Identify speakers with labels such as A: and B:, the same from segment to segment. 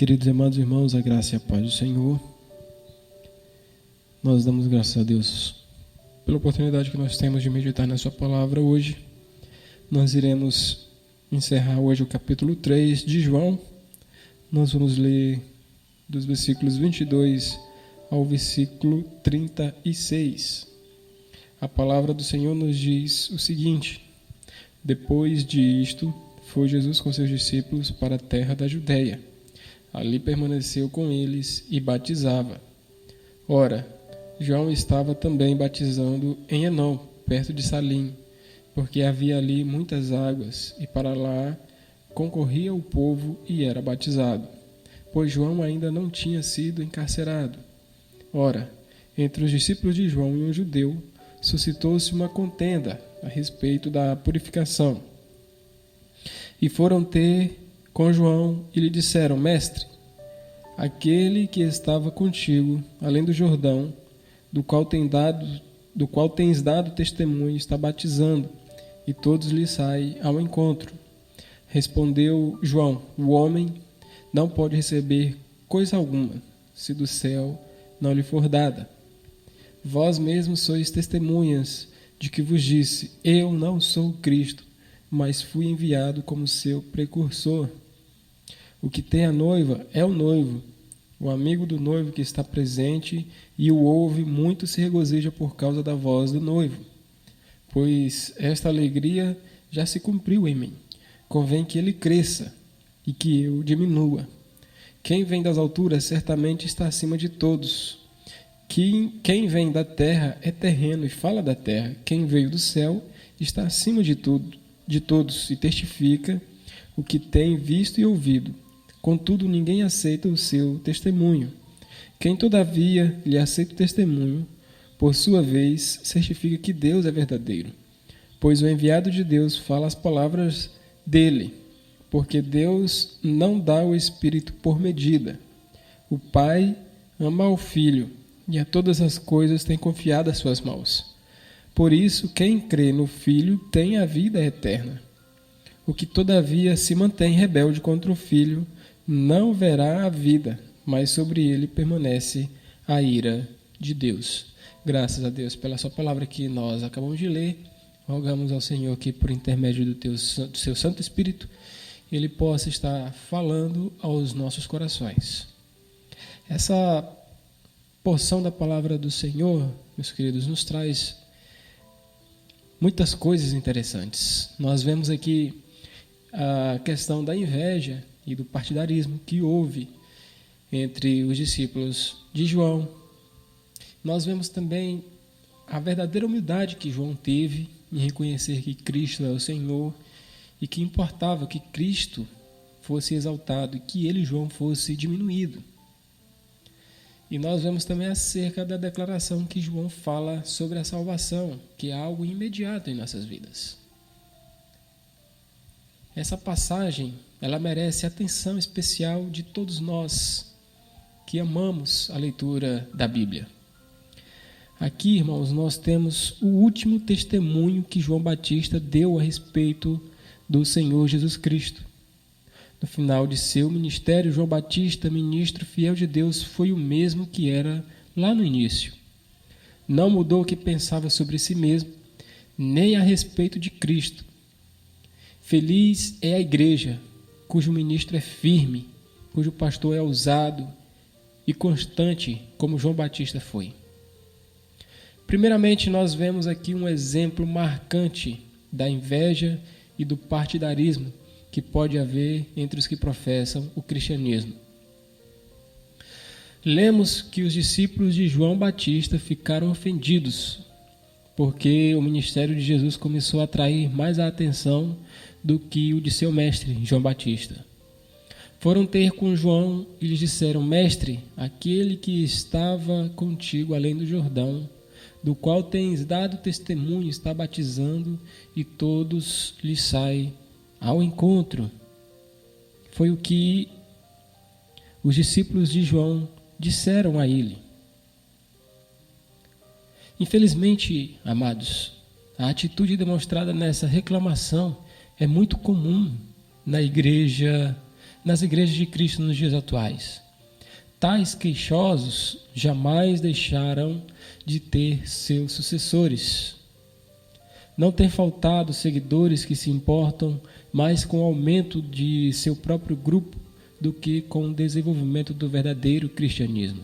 A: Queridos e amados irmãos, a graça e a paz do Senhor. Nós damos graças a Deus pela oportunidade que nós temos de meditar na sua palavra hoje. Nós iremos encerrar hoje o capítulo 3 de João. Nós vamos ler dos versículos 22 ao versículo 36. A palavra do Senhor nos diz o seguinte: depois disto, foi Jesus com seus discípulos para a terra da Judeia. Ali permaneceu com eles e batizava. Ora, João estava também batizando em Enom, perto de Salim, porque havia ali muitas águas, e para lá concorria o povo e era batizado, pois João ainda não tinha sido encarcerado. Ora, entre os discípulos de João e um judeu, suscitou-se uma contenda a respeito da purificação. E foram ter com João e lhe disseram: Mestre, aquele que estava contigo, além do Jordão, do qual tens dado testemunho, está batizando, e todos lhe saem ao encontro. Respondeu João: o homem não pode receber coisa alguma, se do céu não lhe for dada. Vós mesmos sois testemunhas de que vos disse: eu não sou o Cristo, mas fui enviado como seu precursor. O que tem a noiva é o noivo. O amigo do noivo que está presente e o ouve muito se regozija por causa da voz do noivo. Pois esta alegria já se cumpriu em mim. Convém que ele cresça e que eu diminua. Quem vem das alturas certamente está acima de todos. Quem vem da terra é terreno e fala da terra. Quem veio do céu está acima de todos e testifica o que tem visto e ouvido. Contudo, ninguém aceita o seu testemunho. Quem, todavia, lhe aceita o testemunho, por sua vez, certifica que Deus é verdadeiro. Pois o enviado de Deus fala as palavras dele, porque Deus não dá o Espírito por medida. O Pai ama ao Filho, e a todas as coisas tem confiado as suas mãos. Por isso, quem crê no Filho tem a vida eterna. O que, todavia, se mantém rebelde contra o Filho, não verá a vida, mas sobre ele permanece a ira de Deus. Graças a Deus pela sua palavra que nós acabamos de ler. Rogamos ao Senhor que, por intermédio do seu Santo Espírito, Ele possa estar falando aos nossos corações. Essa porção da palavra do Senhor, meus queridos, nos traz muitas coisas interessantes. Nós vemos aqui a questão da inveja e do partidarismo que houve entre os discípulos de João. Nós vemos também a verdadeira humildade que João teve em reconhecer que Cristo é o Senhor e que importava que Cristo fosse exaltado e que ele, João, fosse diminuído. E nós vemos também acerca da declaração que João fala sobre a salvação, que é algo imediato em nossas vidas. Essa passagem, ela merece atenção especial de todos nós que amamos a leitura da Bíblia. Aqui, irmãos, nós temos o último testemunho que João Batista deu a respeito do Senhor Jesus Cristo. No final de seu ministério, João Batista, ministro fiel de Deus, foi o mesmo que era lá no início. Não mudou o que pensava sobre si mesmo, nem a respeito de Cristo. Feliz é a igreja, cujo ministro é firme, cujo pastor é ousado e constante, como João Batista foi. Primeiramente, nós vemos aqui um exemplo marcante da inveja e do partidarismo que pode haver entre os que professam o cristianismo. Lemos que os discípulos de João Batista ficaram ofendidos, porque o ministério de Jesus começou a atrair mais a atenção do que o de seu mestre, João Batista. Foram ter com João e lhes disseram: Mestre, aquele que estava contigo além do Jordão, do qual tens dado testemunho, está batizando, e todos lhe saem ao encontro. Foi o que os discípulos de João disseram a ele. Infelizmente, amados, a atitude demonstrada nessa reclamação é muito comum na igreja nas igrejas de Cristo nos dias atuais. Tais queixosos jamais deixarão de ter seus sucessores. Não tem faltado seguidores que se importam mais com o aumento de seu próprio grupo do que com o desenvolvimento do verdadeiro cristianismo.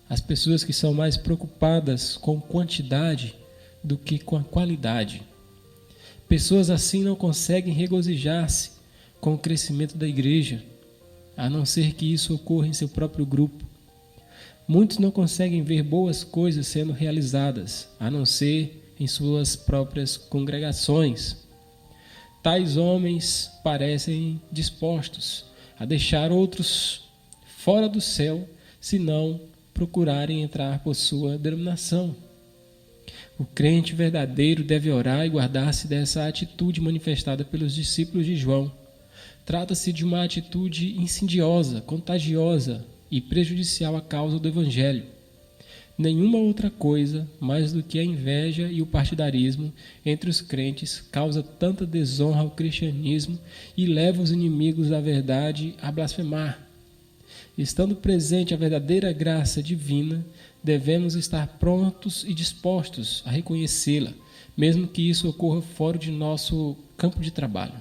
A: As pessoas que são mais preocupadas com quantidade do que com a qualidade. Pessoas assim não conseguem regozijar-se com o crescimento da igreja, a não ser que isso ocorra em seu próprio grupo. Muitos não conseguem ver boas coisas sendo realizadas, a não ser em suas próprias congregações. Tais homens parecem dispostos a deixar outros fora do céu se não procurarem entrar por sua denominação. O crente verdadeiro deve orar e guardar-se dessa atitude manifestada pelos discípulos de João. Trata-se de uma atitude insidiosa, contagiosa e prejudicial à causa do Evangelho. Nenhuma outra coisa, mais do que a inveja e o partidarismo entre os crentes, causa tanta desonra ao cristianismo e leva os inimigos da verdade a blasfemar. Estando presente a verdadeira graça divina, devemos estar prontos e dispostos a reconhecê-la, mesmo que isso ocorra fora de nosso campo de trabalho.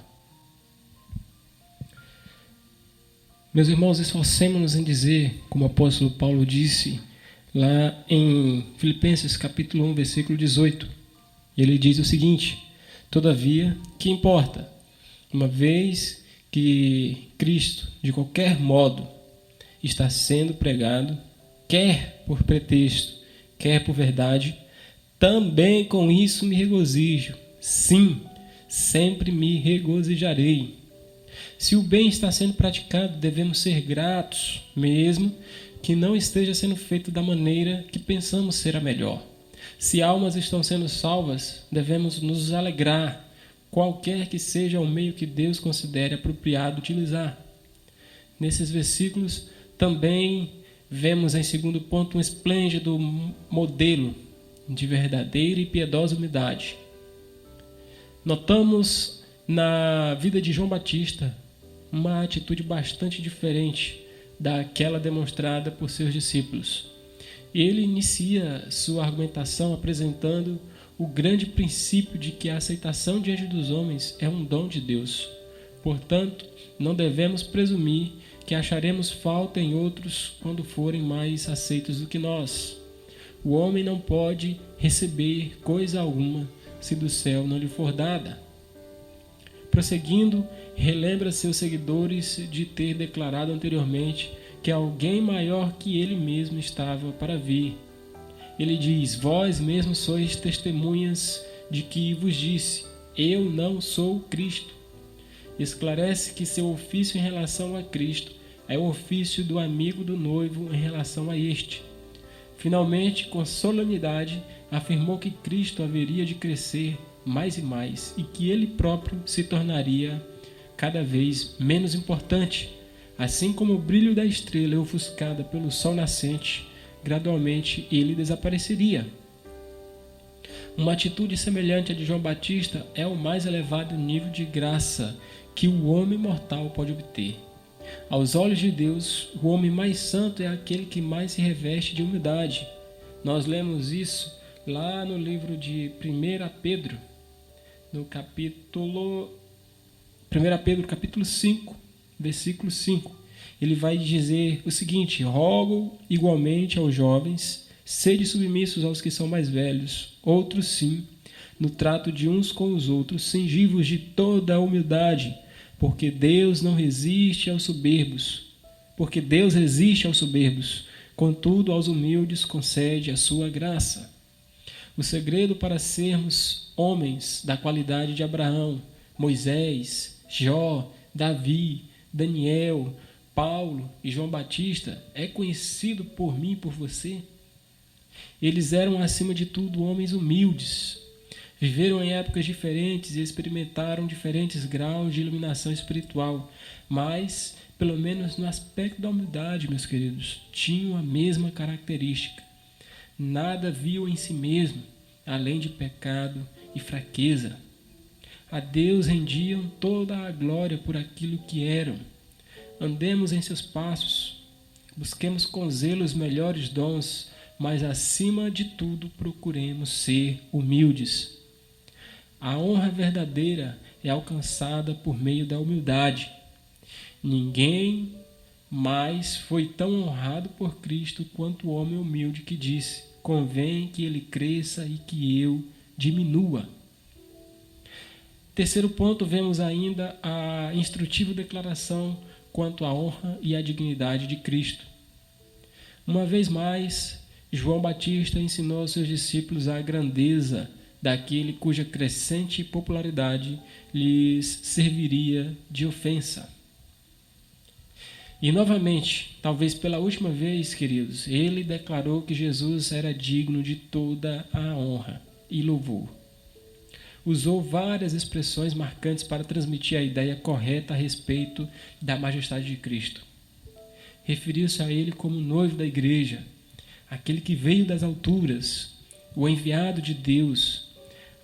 A: Meus irmãos, esforcemo-nos em dizer, como o apóstolo Paulo disse, lá em Filipenses capítulo 1, versículo 18. Ele diz o seguinte: todavia, que importa? Uma vez que Cristo, de qualquer modo, está sendo pregado, quer por pretexto, quer por verdade, também com isso me regozijo. Sim, sempre me regozijarei. Se o bem está sendo praticado, devemos ser gratos, mesmo que não esteja sendo feito da maneira que pensamos ser a melhor. Se almas estão sendo salvas, devemos nos alegrar, qualquer que seja o meio que Deus considere apropriado utilizar. Nesses versículos, também vemos em segundo ponto um esplêndido modelo de verdadeira e piedosa humildade. Notamos na vida de João Batista uma atitude bastante diferente daquela demonstrada por seus discípulos. Ele inicia sua argumentação apresentando o grande princípio de que a aceitação diante dos homens é um dom de Deus. Portanto, não devemos presumir que acharemos falta em outros quando forem mais aceitos do que nós. O homem não pode receber coisa alguma se do céu não lhe for dada. Prosseguindo, relembra seus seguidores de ter declarado anteriormente que alguém maior que ele mesmo estava para vir. Ele diz: vós mesmos sois testemunhas de que vos disse, eu não sou Cristo. Esclarece que seu ofício em relação a Cristo é o ofício do amigo do noivo em relação a este. Finalmente, com solenidade, afirmou que Cristo haveria de crescer mais e mais e que ele próprio se tornaria cada vez menos importante. Assim como o brilho da estrela é ofuscada pelo sol nascente, gradualmente ele desapareceria. Uma atitude semelhante à de João Batista é o mais elevado nível de graça que o homem mortal pode obter. Aos olhos de Deus, o homem mais santo é aquele que mais se reveste de humildade. Nós lemos isso lá no livro de 1 Pedro, no capítulo 5, versículo 5. Ele vai dizer o seguinte: rogo igualmente aos jovens, sede submissos aos que são mais velhos, outros sim, no trato de uns com os outros, cingivos de toda a humildade, porque Deus resiste aos soberbos, contudo aos humildes concede a sua graça. O segredo para sermos homens da qualidade de Abraão, Moisés, Jó, Davi, Daniel, Paulo e João Batista é conhecido por mim e por você. Eles eram, acima de tudo, homens humildes. Viveram em épocas diferentes e experimentaram diferentes graus de iluminação espiritual, mas, pelo menos no aspecto da humildade, meus queridos, tinham a mesma característica. Nada viam em si mesmo, além de pecado e fraqueza. A Deus rendiam toda a glória por aquilo que eram. andemos em seus passos, busquemos com zelo os melhores dons, mas acima de tudo procuremos ser humildes. A honra verdadeira é alcançada por meio da humildade. Ninguém mais foi tão honrado por Cristo quanto o homem humilde que disse: convém que ele cresça e que eu diminua. Terceiro ponto, vemos ainda a instrutiva declaração quanto à honra e à dignidade de Cristo. Uma vez mais, João Batista ensinou aos seus discípulos a grandeza daquele cuja crescente popularidade lhes serviria de ofensa. E novamente, talvez pela última vez, queridos, ele declarou que Jesus era digno de toda a honra e louvor. Usou várias expressões marcantes para transmitir a ideia correta a respeito da majestade de Cristo. Referiu-se a ele como noivo da igreja, aquele que veio das alturas, o enviado de Deus,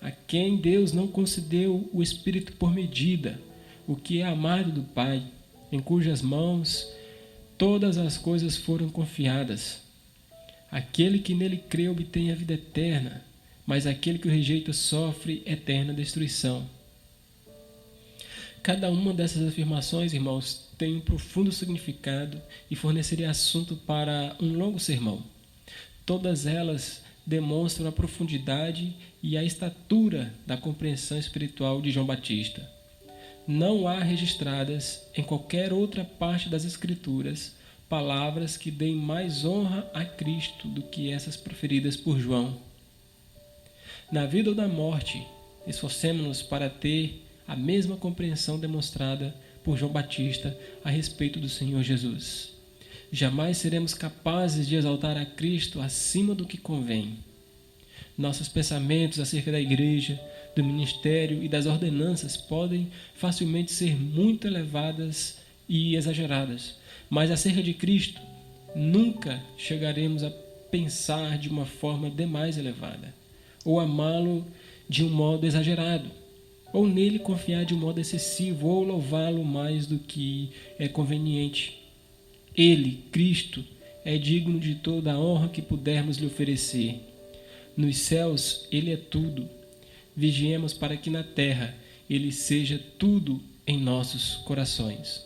A: a quem Deus não concedeu o Espírito por medida, o que é amado do Pai, em cujas mãos todas as coisas foram confiadas. Aquele que nele crê obtém a vida eterna, mas aquele que o rejeita sofre eterna destruição. Cada uma dessas afirmações, irmãos, tem um profundo significado e forneceria assunto para um longo sermão. Todas elas demonstram a profundidade e a estatura da compreensão espiritual de João Batista. Não há registradas em qualquer outra parte das Escrituras palavras que deem mais honra a Cristo do que essas proferidas por João. Na vida ou na morte, esforcemo-nos para ter a mesma compreensão demonstrada por João Batista a respeito do Senhor Jesus. Jamais seremos capazes de exaltar a Cristo acima do que convém. Nossos pensamentos acerca da igreja, do ministério e das ordenanças podem facilmente ser muito elevadas e exageradas, mas acerca de Cristo nunca chegaremos a pensar de uma forma demais elevada, ou amá-lo de um modo exagerado, ou nele confiar de um modo excessivo, ou louvá-lo mais do que é conveniente. Ele, Cristo, é digno de toda a honra que pudermos lhe oferecer. Nos céus, ele é tudo. Vigiemos para que na terra ele seja tudo em nossos corações.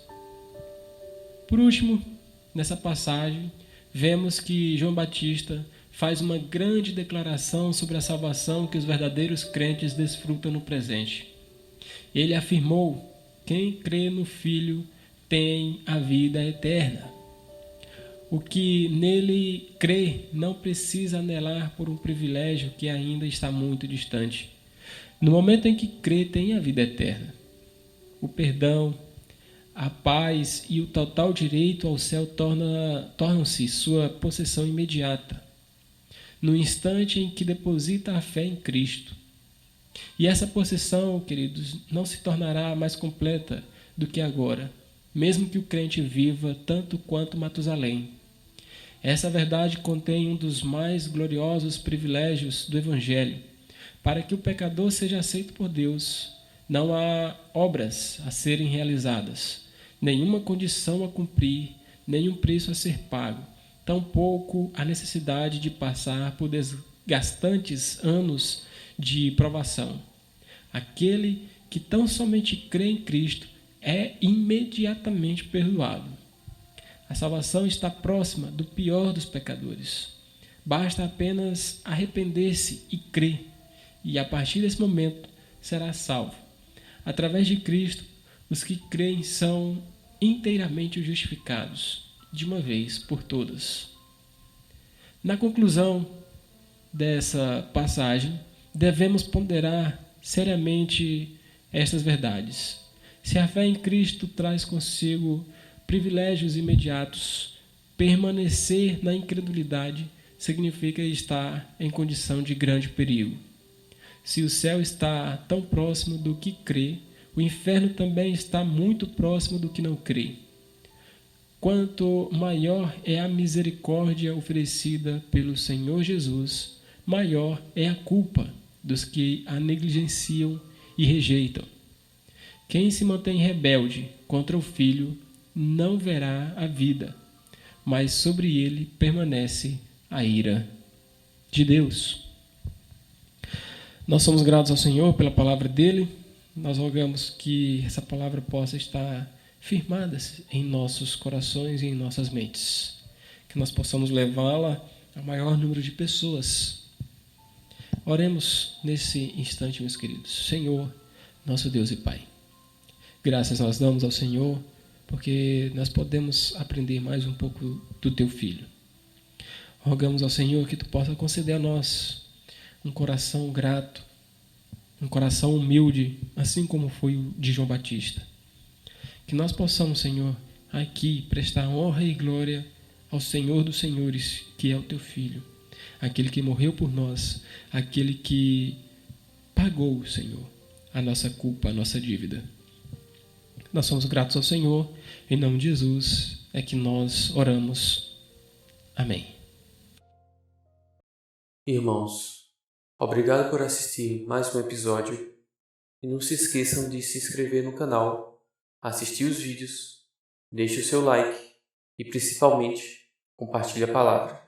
A: Por último, nessa passagem, vemos que João Batista faz uma grande declaração sobre a salvação que os verdadeiros crentes desfrutam no presente. Ele afirmou: quem crê no Filho tem a vida eterna. O que nele crê não precisa anelar por um privilégio que ainda está muito distante. No momento em que crê, tem a vida eterna. O perdão, a paz e o total direito ao céu tornam-se sua possessão imediata, no instante em que deposita a fé em Cristo. E essa possessão, queridos, não se tornará mais completa do que agora, mesmo que o crente viva tanto quanto Matusalém. Essa verdade contém um dos mais gloriosos privilégios do Evangelho. Para que o pecador seja aceito por Deus, não há obras a serem realizadas, nenhuma condição a cumprir, nenhum preço a ser pago, tampouco a necessidade de passar por desgastantes anos de provação. Aquele que tão somente crê em Cristo é imediatamente perdoado. A salvação está próxima do pior dos pecadores. Basta apenas arrepender-se e crer, e a partir desse momento será salvo. Através de Cristo, os que creem são inteiramente justificados, de uma vez por todas. Na conclusão dessa passagem, devemos ponderar seriamente estas verdades. Se a fé em Cristo traz consigo privilégios imediatos, permanecer na incredulidade significa estar em condição de grande perigo. Se o céu está tão próximo do que crê, o inferno também está muito próximo do que não crê. Quanto maior é a misericórdia oferecida pelo Senhor Jesus, maior é a culpa dos que a negligenciam e rejeitam. Quem se mantém rebelde contra o Filho não verá a vida, mas sobre ele permanece a ira de Deus. Nós somos gratos ao Senhor pela palavra dele. Nós rogamos que essa palavra possa estar firmada em nossos corações e em nossas mentes, que nós possamos levá-la ao maior número de pessoas. Oremos nesse instante, meus queridos. Senhor, nosso Deus e Pai, graças nós damos ao Senhor, porque nós podemos aprender mais um pouco do Teu Filho. Rogamos ao Senhor que Tu possa conceder a nós um coração grato, um coração humilde, assim como foi o de João Batista. Que nós possamos, Senhor, aqui prestar honra e glória ao Senhor dos Senhores, que é o Teu Filho, aquele que morreu por nós, aquele que pagou, Senhor, a nossa culpa, a nossa dívida. Nós somos gratos ao Senhor, em nome de Jesus é que nós oramos. Amém.
B: Irmãos, obrigado por assistir mais um episódio e não se esqueçam de se inscrever no canal, assistir os vídeos, deixe o seu like e principalmente compartilhe a palavra.